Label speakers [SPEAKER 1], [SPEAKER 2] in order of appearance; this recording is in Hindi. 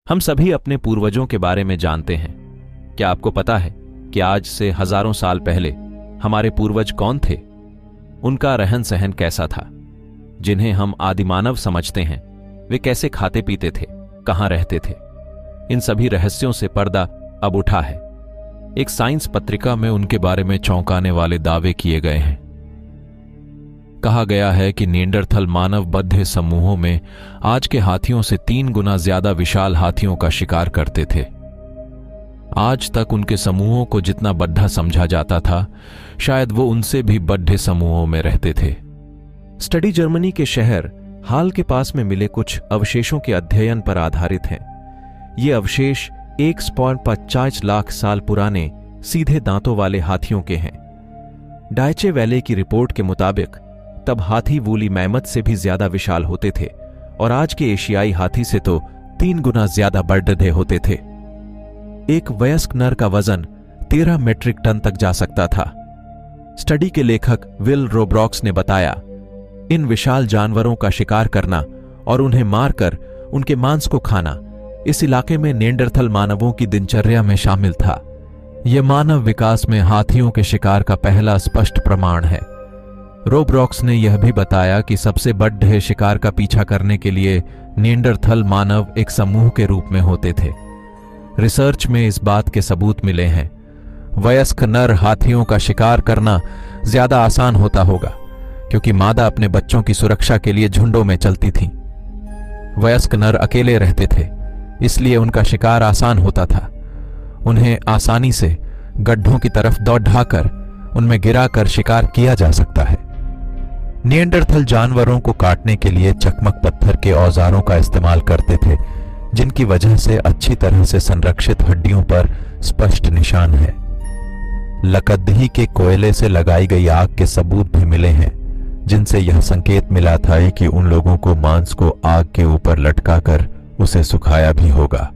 [SPEAKER 1] हम सभी अपने पूर्वजों के बारे में जानते हैं। क्या आपको पता है कि आज से हजारों साल पहले हमारे पूर्वज कौन थे? उनका रहन सहन कैसा था? जिन्हें हम आदिमानव समझते हैं, वे कैसे खाते पीते थे, कहां रहते थे? इन सभी रहस्यों से पर्दा अब उठा है। एक साइंस पत्रिका में उनके बारे में चौंकाने वाले दावे किए गए हैं। कहा गया है कि निएंडरथल मानव बद्ध समूहों में आज के हाथियों से 3 गुना ज्यादा विशाल हाथियों का शिकार करते थे। आज तक उनके समूहों को जितना बड्ढा समझा जाता था, शायद वो उनसे भी बड्ढे समूहों में रहते थे। स्टडी जर्मनी के शहर हाल के पास में मिले कुछ अवशेषों के अध्ययन पर आधारित हैं। ये अवशेष 1.50 लाख साल पुराने सीधे दांतों वाले हाथियों के हैं। डायचे वैले की रिपोर्ट के मुताबिक तब हाथी वूली मैमथ से भी ज्यादा विशाल होते थे और आज के एशियाई हाथी से तो 3 गुना ज्यादा बड़े होते थे। एक वयस्क नर का वजन 13 मीट्रिक टन तक जा सकता था। स्टडी के लेखक विल रोब्रॉक्स ने बताया, इन विशाल जानवरों का शिकार करना और उन्हें मारकर उनके मांस को खाना इस इलाके में निएंडरथल मानवों की दिनचर्या में शामिल था। यह मानव विकास में हाथियों के शिकार का पहला स्पष्ट प्रमाण है। रोब्रॉक्स ने यह भी बताया कि सबसे बड़े शिकार का पीछा करने के लिए निएंडरथल मानव एक समूह के रूप में होते थे। रिसर्च में इस बात के सबूत मिले हैं। वयस्क नर हाथियों का शिकार करना ज्यादा आसान होता होगा, क्योंकि मादा अपने बच्चों की सुरक्षा के लिए झुंडों में चलती थीं। वयस्क नर अकेले रहते थे, इसलिए उनका शिकार आसान होता था। उन्हें आसानी से गड्ढों की तरफ दौड़ ढाकर उनमें गिराकर शिकार किया जा सकता है। निएंडरथल जानवरों को काटने के लिए चकमक पत्थर के औजारों का इस्तेमाल करते थे, जिनकी वजह से अच्छी तरह से संरक्षित हड्डियों पर स्पष्ट निशान है। लकद्ही के कोयले से लगाई गई आग के सबूत भी मिले हैं, जिनसे यह संकेत मिला था कि उन लोगों को मांस को आग के ऊपर लटकाकर उसे सुखाया भी होगा।